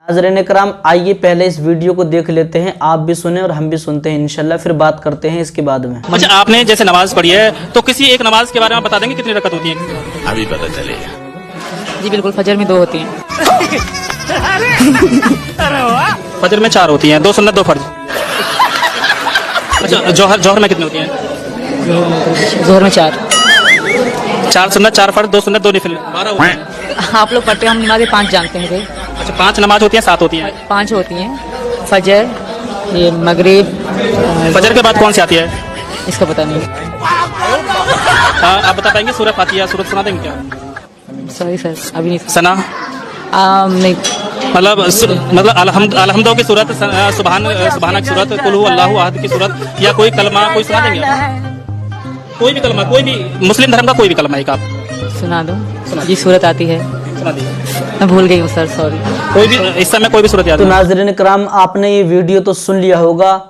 नाज़रीन इकराम, आइए पहले इस वीडियो को देख लेते हैं। आप भी सुने और हम भी सुनते हैं इंशाल्लाह, फिर बात करते हैं इसके बाद में। अच्छा, आपने जैसे नमाज पढ़ी है तो किसी एक नमाज के बारे में बता देंगे कितनी रकत होती है? अभी पता चलेगा। जी बिल्कुल, फजर में 2 होती हैं। फजर में 4 होती हैं, 2 सुन्नत 2 फर्ज। अच्छा, जौहर में कितनी होती हैं? जोहर में 4। 4 सुन्नत 4 फर्ज 2 सुन्नत 2 नफिल 12 होती हैं। आप लोग पढ़ते हैं, हम नमाज़ें 5 जानते हैं भाई। अच्छा, 5 नमाज होती हैं 7 होती हैं? 5 होती हैं। फजर, ये मगरिब। फजर के बाद कौन सी आती है? इसका पता नहीं। आप बता पाएंगे? सूरह फातिहा सूरत सुना देंगे क्या? सॉरी सर, अभी नहीं। सना नहीं। मतलब अलहम्दो की सूरत, सुबहाना की सूरत, कुल हु अल्लाहु अहद की सूरत, या कोई कलमा कोई सुना देंगे आप? कोई भी कलमा, कोई भी मुस्लिम धर्म का कोई भी कलमा एक आप सुना दो। ये सूरत आती है, सुना दीजिए। मैं भूल गई हूँ सर, सॉरी। कोई भी इस समय कोई भी सूरत याद तो नहीं? नाज़रीन इकराम, आपने ये वीडियो तो सुन लिया होगा।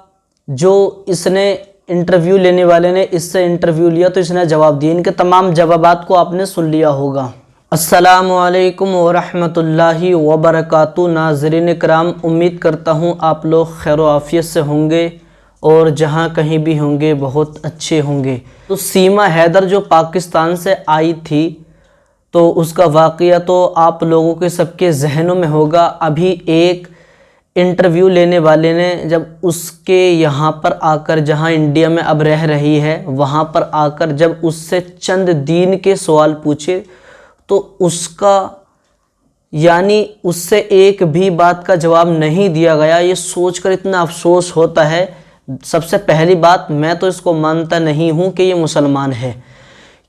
जो इसने इंटरव्यू लेने वाले ने इससे इंटरव्यू लिया तो इसने जवाब दिए। इनके तमाम जवाबात को आपने सुन लिया होगा। अस्सलामु अलैकुम वरहमतुल्लाहि वबरकातुहू। नाज़रीन इकराम, उम्मीद करता हूँ आप लोग खैर व आफियत से होंगे और जहाँ कहीं भी होंगे बहुत अच्छे होंगे। तो सीमा हैदर जो पाकिस्तान से आई थी, तो उसका वाक़या तो आप लोगों के सबके जहनों में होगा। अभी एक इंटरव्यू लेने वाले ने जब उसके यहाँ पर आकर, जहाँ इंडिया में अब रह रही है, वहाँ पर आकर जब उससे चंद दीन के सवाल पूछे तो उसका यानी उससे एक भी बात का जवाब नहीं दिया गया। ये सोचकर इतना अफसोस होता है। सबसे पहली बात, मैं तो इसको मानता नहीं हूँ कि ये मुसलमान है,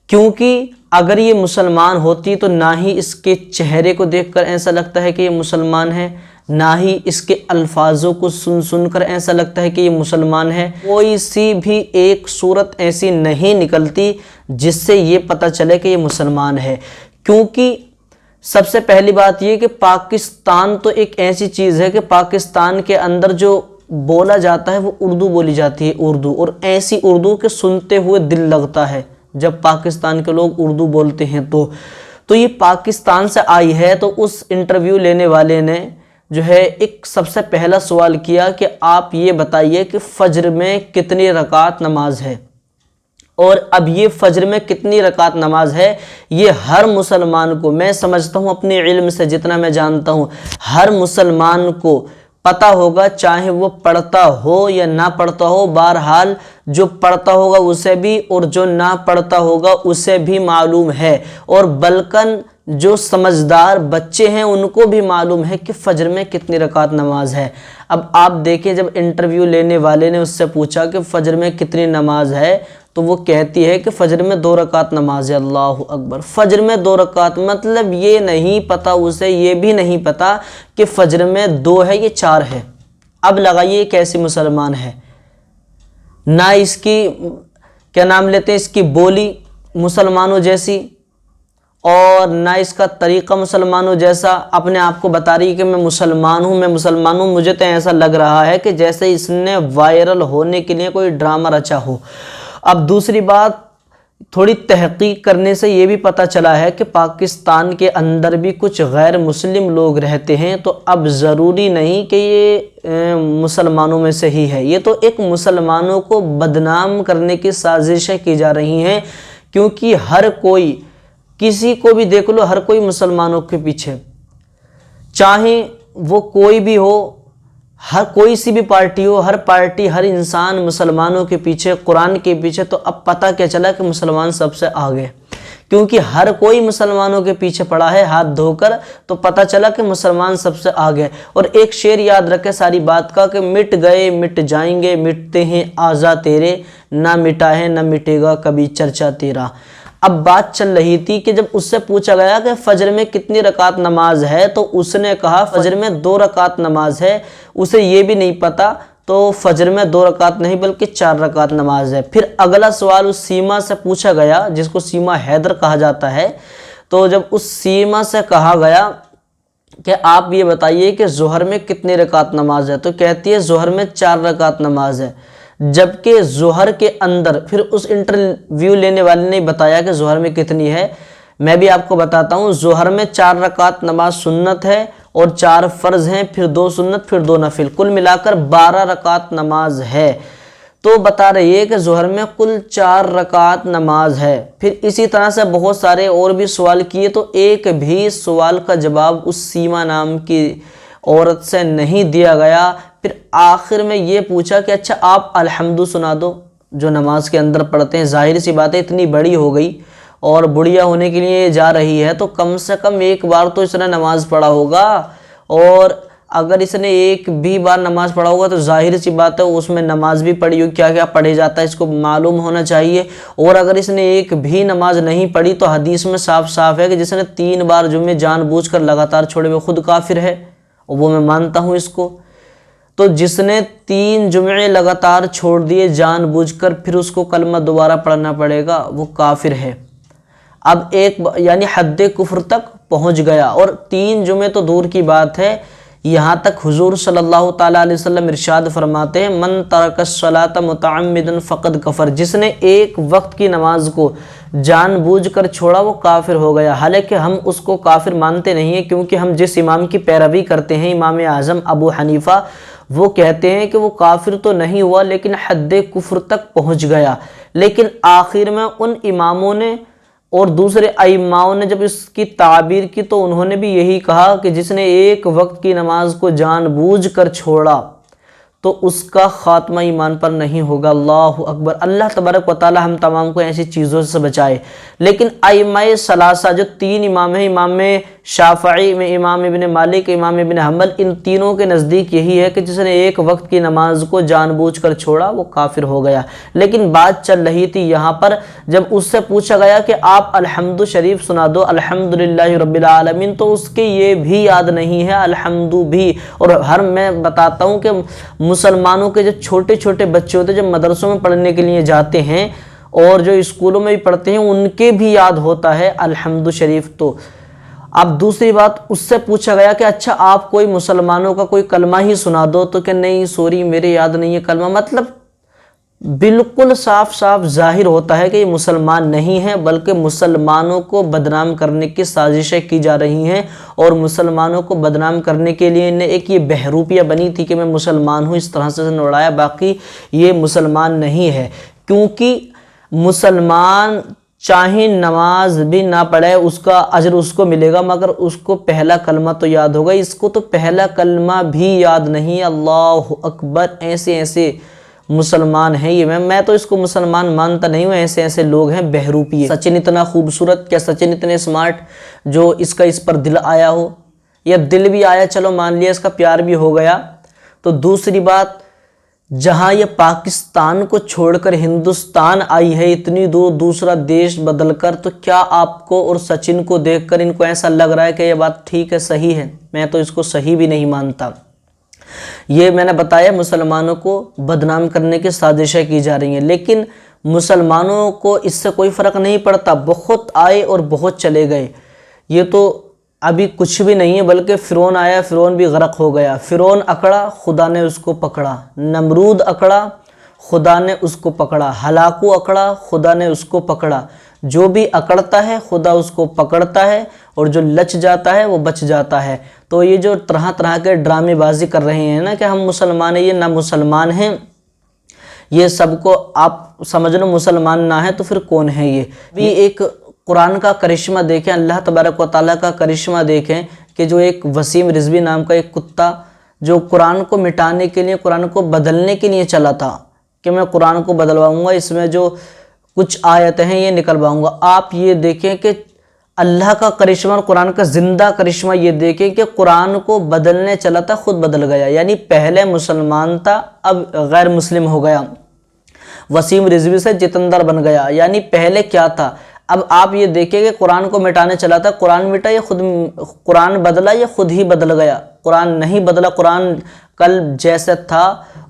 क्योंकि अगर ये मुसलमान होती तो ना ही इसके चेहरे को देखकर ऐसा लगता है कि ये मुसलमान है, ना ही इसके अल्फाजों को सुनकर ऐसा लगता है कि ये मुसलमान है। कोई सी भी एक सूरत ऐसी नहीं निकलती जिससे ये पता चले कि ये मुसलमान है। क्योंकि सबसे पहली बात ये कि पाकिस्तान तो एक ऐसी चीज़ है कि पाकिस्तान के अंदर जो बोला जाता है वो उर्दू बोली जाती है, उर्दू। और ऐसी उर्दू के सुनते हुए दिल लगता है जब पाकिस्तान के लोग उर्दू बोलते हैं। तो ये पाकिस्तान से आई है। तो उस इंटरव्यू लेने वाले ने जो है एक सबसे पहला सवाल किया कि आप ये बताइए कि फ़ज्र में कितनी रकात नमाज है। और अब ये फ़ज्र में कितनी रकात नमाज है ये हर मुसलमान को, मैं समझता हूँ अपने इल्म से जितना मैं जानता हूँ, हर मुसलमान को पता होगा, चाहे वो पढ़ता हो या ना पढ़ता हो। बहरहाल जो पढ़ता होगा उसे भी और जो ना पढ़ता होगा उसे भी मालूम है। और बल्कन जो समझदार बच्चे हैं उनको भी मालूम है कि फ़ज्र में कितनी रकात नमाज है। अब आप देखिए, जब इंटरव्यू लेने वाले ने उससे पूछा कि फ़ज्र में कितनी नमाज है, तो वो कहती है कि फ़ज्र में 2 रकात नमाज है। अल्लाहु अकबर, फ़ज्र में 2 रकात, मतलब ये नहीं पता उसे, ये भी नहीं पता कि फ़ज्र में 2 है ये 4 है। अब लगाइए कैसी मुसलमान है। ना इसकी क्या नाम लेते हैं, इसकी बोली मुसलमानों जैसी, और ना इसका तरीक़ा मुसलमानों जैसा। अपने आप को बता रही है कि मैं मुसलमान हूँ, मैं मुसलमान हूँ। मुझे तो ऐसा लग रहा है कि जैसे इसने वायरल होने के लिए कोई ड्रामा रचा हो। अब दूसरी बात, थोड़ी तहकीक करने से ये भी पता चला है कि पाकिस्तान के अंदर भी कुछ गैर मुस्लिम लोग रहते हैं। तो अब ज़रूरी नहीं कि ये मुसलमानों में से ही है। ये तो एक मुसलमानों को बदनाम करने की साजिशें की जा रही हैं, क्योंकि हर कोई, किसी को भी देख लो, हर कोई मुसलमानों के पीछे, चाहे वो कोई भी हो, हर कोई सी भी पार्टी हो, हर पार्टी, हर इंसान मुसलमानों के पीछे, कुरान के पीछे। तो अब पता क्या चला कि मुसलमान सबसे आगे, क्योंकि हर कोई मुसलमानों के पीछे पड़ा है हाथ धोकर। तो पता चला कि मुसलमान सबसे आगे। और एक शेर याद रखे सारी बात का कि मिट गए मिट जाएंगे, मिटते हैं आज़ा तेरे, ना मिटा है ना मिटेगा कभी चर्चा तेरा। अब बात चल रही थी कि जब उससे पूछा गया कि फ़ज्र में कितनी रकात नमाज है, तो उसने कहा फ़ज्र में 2 रकात नमाज है। उसे ये भी नहीं पता, तो फ़ज्र में 2 रकात नहीं बल्कि 4 रकात नमाज है। फिर अगला सवाल उस सीमा से पूछा गया, जिसको सीमा हैदर कहा जाता है। तो जब उस सीमा से कहा गया कि आप ये बताइए कि ज़ोहर में कितनी रकात नमाज है, तो कहती है ज़ोहर में 4 रकात नमाज है। जबकि ज़ोहर के अंदर फिर उस इंटरव्यू लेने वाले ने बताया कि ज़ोहर में कितनी है। मैं भी आपको बताता हूँ, ज़ोहर में 4 रकात नमाज सुन्नत है और 4 फ़र्ज़ हैं, फिर 2 सुन्नत, फिर 2 नफिल, कुल मिलाकर 12 रकात नमाज है। तो बता रही है कि ज़ोहर में कुल 4 रकात नमाज है। फिर इसी तरह से बहुत सारे और भी सवाल किए, तो एक भी सवाल का जवाब उस सीमा नाम की औरत से नहीं दिया गया। फिर आखिर में ये पूछा कि अच्छा आप अलहम्दु सुना दो, जो नमाज के अंदर पढ़ते हैं। ज़ाहिर सी बात है, इतनी बड़ी हो गई और बुढ़िया होने के लिए जा रही है, तो कम से कम एक बार तो इसने नमाज पढ़ा होगा। और अगर इसने एक भी बार नमाज पढ़ा होगा तो जाहिर सी बात है उसमें नमाज भी पढ़ी होगी, क्या क्या पढ़े जाता है इसको मालूम होना चाहिए। और अगर इसने एक भी नमाज नहीं पढ़ी तो हदीस में साफ साफ है कि जिसने 3 बार जुम्मे जानबूझकर लगातार छोड़े वो खुद काफिर है, और वो मैं मानता हूँ इसको। तो जिसने 3 जुम्मे लगातार छोड़ दिए जानबूझकर, फिर उसको कलमा दोबारा पढ़ना पड़ेगा, वो काफिर है। अब एक यानी हद्दे कुफ्र तक पहुँच गया। और 3 जुम्मे तो दूर की बात है, यहाँ तक हुजूर सल्लल्लाहु ताला अलैहि वसल्लम इरशाद फरमाते हैं, मन तरकस्सलात मुतअम्मिदन फ़क़द कफ़र, जिसने एक वक्त की नमाज को जानबूझकर छोड़ा वो काफिर हो गया। हालांकि हम उसको काफिर मानते नहीं हैं, क्योंकि हम जिस इमाम की पैरवी करते हैं, इमाम आज़म अबू हनीफ़ा, वो कहते हैं कि वो काफिर तो नहीं हुआ लेकिन हद्दे कुफ्र तक पहुँच गया। लेकिन आखिर में उन इमामों ने और दूसरे अइम्माओं ने जब इसकी ताबीर की तो उन्होंने भी यही कहा कि जिसने एक वक्त की नमाज को जानबूझकर छोड़ा तो उसका खात्मा ईमान पर नहीं होगा। अल्लाहु अकबर। अल्लाह तबारक व तआला हम तमाम को ऐसी चीज़ों से बचाए। लेकिन अइम्माए सलासा जो 3 इमाम हैं, इमाम शाफ़ई में, इमाम इब्न मालिक, इमाम इब्न हम्बल, इन तीनों के नज़दीक यही है कि जिसने एक वक्त की नमाज को जानबूझकर छोड़ा वो काफिर हो गया। लेकिन बात चल रही थी यहाँ पर, जब उससे पूछा गया कि आप अल्हम्दु शरीफ सुना दो, अल्हम्दुलिल्लाहि रब्बिल आलमीन, तो उसके ये भी याद नहीं है अल्हम्दु भी। और मैं बताता हूँ कि मुसलमानों के जो छोटे छोटे बच्चे होते हैं, जो मदरसों में पढ़ने के लिए जाते हैं और जो स्कूलों में भी पढ़ते हैं, उनके भी याद होता है अल्हम्दु शरीफ। तो अब दूसरी बात, उससे पूछा गया कि अच्छा आप कोई मुसलमानों का कोई कलमा ही सुना दो, तो कि नहीं सॉरी मेरे याद नहीं है कलमा। मतलब बिल्कुल साफ साफ जाहिर होता है कि ये मुसलमान नहीं है, बल्कि मुसलमानों को बदनाम करने की साजिशें की जा रही हैं। और मुसलमानों को बदनाम करने के लिए इन्हें एक ये बहरूपिया बनी थी कि मैं मुसलमान हूँ, इस तरह से उड़ाया। बाकी ये मुसलमान नहीं है, क्योंकि मुसलमान चाहे नमाज भी ना पढ़े उसका अजर उसको मिलेगा, मगर उसको पहला कलमा तो याद होगा। इसको तो पहला कलमा भी याद नहीं। अल्लाह अकबर। ऐसे ऐसे मुसलमान हैं ये। मैं तो इसको मुसलमान मानता नहीं हूँ। ऐसे ऐसे लोग हैं बहरूपी। सचिन इतना खूबसूरत, क्या सचिन इतने स्मार्ट जो इसका इस पर दिल आया हो? या दिल भी आया, चलो मान लिया, इसका प्यार भी हो गया। तो दूसरी बात, जहाँ ये पाकिस्तान को छोड़कर हिंदुस्तान आई है इतनी दूर, दूसरा देश बदलकर, तो क्या आपको और सचिन को देखकर इनको ऐसा लग रहा है कि ये बात ठीक है, सही है? मैं तो इसको सही भी नहीं मानता। ये मैंने बताया मुसलमानों को बदनाम करने की साजिशें की जा रही हैं, लेकिन मुसलमानों को इससे कोई फ़र्क नहीं पड़ता। बहुत आए और बहुत चले गए, ये तो अभी कुछ भी नहीं है। बल्कि फ़िरौन आया, फ़िरौन भी गरक हो गया। फ़िरौन अकड़ा, खुदा ने उसको पकड़ा। नमरूद अकड़ा, खुदा ने उसको पकड़ा। हलाकू अकड़ा, खुदा ने उसको पकड़ा। जो भी अकड़ता है खुदा उसको पकड़ता है, और जो लच जाता है वो बच जाता है। तो ये जो तरह तरह के ड्रामेबाजी कर रहे हैं ना कि हम मुसलमान हैं, ये ना मुसलमान हैं, ये सबको आप समझ लो मुसलमान ना है तो फिर कौन है ये? भी एक कुरान का करिश्मा देखें, अल्लाह तबारक व तआला का करिश्मा देखें कि जो एक वसीम रिजवी नाम का एक कुत्ता जो कुरान को मिटाने के लिए, कुरान को बदलने के लिए चला था कि मैं कुरान को बदलवाऊंगा, इसमें जो कुछ आयतें हैं ये निकलवाऊंगा। आप ये देखें कि अल्लाह का करिश्मा और कुरान का जिंदा करिश्मा ये देखें कि कुरान को बदलने चला था, खुद बदल गया। यानी पहले मुसलमान था, अब गैर मुस्लिम हो गया। वसीम रिजवी से जितंदर बन गया। यानी पहले क्या था? अब आप ये देखें कि कुरान को मिटाने चला था, कुरान मिटा या खुद कुरान बदला या खुद ही बदल गया? कुरान नहीं बदला। कुरान कल जैसे था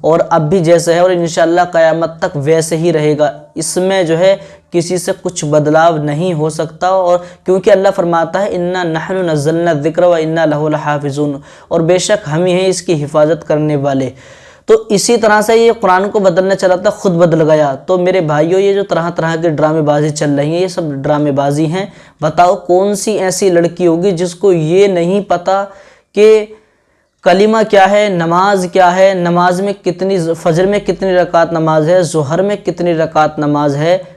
और अब भी जैसे है और इंशाअल्लाह क़यामत तक वैसे ही रहेगा। इसमें जो है किसी से कुछ बदलाव नहीं हो सकता। और क्योंकि अल्लाह फरमाता है इन्ना नहनु नज़्ज़लना ज़िक्र व इन्ना लहु लहाफ़िज़ून, और बेशक हम ही हैं इसकी हिफाजत करने वाले। तो इसी तरह से ये कुरान को बदलने चला था, खुद बदल गया। तो मेरे भाइयों, ये जो तरह तरह की ड्रामेबाजी चल रही है ये सब ड्रामेबाजी हैं। बताओ कौन सी ऐसी लड़की होगी जिसको ये नहीं पता कि कलीमा क्या है, नमाज क्या है, नमाज में कितनी, फजर में कितनी रकात नमाज है, ज़ोहर में कितनी रकात नमाज है,